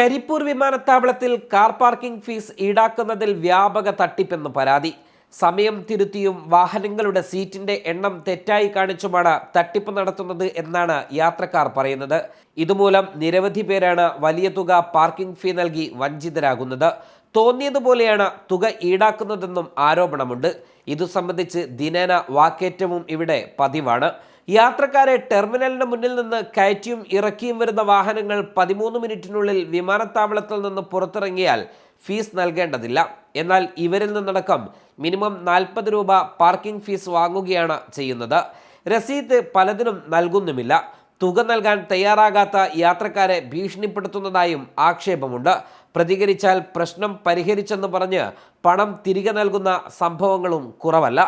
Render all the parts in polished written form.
കരിപ്പൂർ വിമാനത്താവളത്തിൽ car parking fees ഈടാക്കുന്നതിൽ വ്യാപക തട്ടിപ്പെന്ന് പരാതി. സമയം തിരുത്തിയും വാഹനങ്ങളുടെ സീറ്റിന്റെ എണ്ണം തെറ്റായി കാണിച്ചുമാണ് തട്ടിപ്പ് നടത്തുന്നത് എന്നാണ് യാത്രക്കാർ പറയുന്നത്. ഇതുമൂലം നിരവധി പേരാണ് വലിയ തുക പാർക്കിംഗ് ഫീ നൽകി വഞ്ചിതരാകുന്നത്. തോന്നിയതുപോലെയാണ് തുക ഈടാക്കുന്നതെന്നും ആരോപണമുണ്ട്. ഇതു സംബന്ധിച്ച് ദിനേന വാക്കേറ്റവും ഇവിടെ പതിവാണ്. യാത്രക്കാരെ ടെർമിനലിന് മുന്നിൽ നിന്ന് കയറ്റിയും ഇറക്കിയും വരുന്ന വാഹനങ്ങൾ 13 മിനിറ്റിനുള്ളിൽ വിമാനത്താവളത്തിൽ നിന്ന് പുറത്തിറങ്ങിയാൽ ഫീസ് നൽകേണ്ടതില്ല. എന്നാൽ ഇവരിൽ നിന്നടക്കം മിനിമം 40 രൂപ പാർക്കിംഗ് ഫീസ് വാങ്ങുകയാണ് ചെയ്യുന്നത്. രസീത് പലതിനും നൽകുന്നുമില്ല. തുക നൽകാൻ തയ്യാറാകാത്ത യാത്രക്കാരെ ഭീഷണിപ്പെടുത്തുന്നതായും ആക്ഷേപമുണ്ട്. പ്രതികരിച്ചാൽ പ്രശ്നം പരിഹരിച്ചെന്ന് പറഞ്ഞ് പണം തിരികെ നൽകുന്ന സംഭവങ്ങളും കുറവല്ല.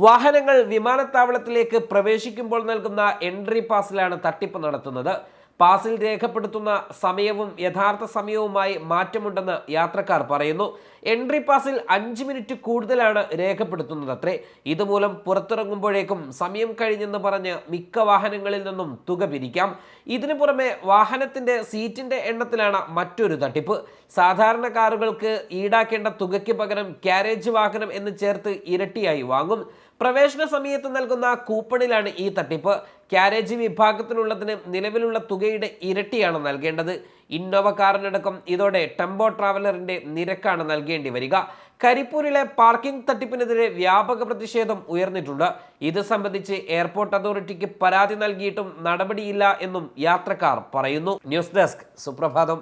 വാഹനങ്ങൾ വിമാനത്താവളത്തിലേക്ക് പ്രവേശിക്കുമ്പോൾ നൽകുന്ന എൻട്രി പാസിലാണ് തട്ടിപ്പ് നടത്തുന്നത്. പാസിൽ രേഖപ്പെടുത്തുന്ന സമയവും യഥാർത്ഥ സമയവുമായി മാറ്റമുണ്ടെന്ന് യാത്രക്കാർ പറയുന്നു. എൻട്രി പാസിൽ 5 മിനിറ്റ് കൂടുതലാണ് രേഖപ്പെടുത്തുന്നതത്രേ. ഇതുമൂലം പുറത്തിറങ്ങുമ്പോഴേക്കും സമയം കഴിഞ്ഞെന്ന് പറഞ്ഞ് മിക്ക വാഹനങ്ങളിൽ നിന്നും തുക പിരിക്കാം. ഇതിനു പുറമെ വാഹനത്തിന്റെ സീറ്റിന്റെ എണ്ണത്തിലാണ് മറ്റൊരു തട്ടിപ്പ്. സാധാരണ കാറുകൾക്ക് ഈടാക്കേണ്ട തുകയ്ക്ക് പകരം ക്യാരേജ് വാഹനം എന്ന് ചേർത്ത് ഇരട്ടിയായി വാങ്ങും. പ്രവേശന സമയത്ത് നൽകുന്ന കൂപ്പണിലാണ് ഈ തട്ടിപ്പ്. ക്യാരേജ് വിഭാഗത്തിനുള്ളതിന് നിലവിലുള്ള തുകയുടെ ഇരട്ടിയാണ് നൽകേണ്ടത്. ഇന്നോവ കാറിനടക്കം ഇതോടെ ടെമ്പോ ട്രാവലറിന്റെ നിരക്കാണ് നൽകേണ്ടി വരിക. കരിപ്പൂരിലെ പാർക്കിംഗ് തട്ടിപ്പിനെതിരെ വ്യാപക പ്രതിഷേധം ഉയർന്നിട്ടുണ്ട്. ഇത് സംബന്ധിച്ച് എയർപോർട്ട് അതോറിറ്റിക്ക് പരാതി നൽകിയിട്ടും നടപടിയില്ല എന്നും യാത്രക്കാർ പറയുന്നു. ന്യൂസ് ഡെസ്ക് സുപ്രഭാതം.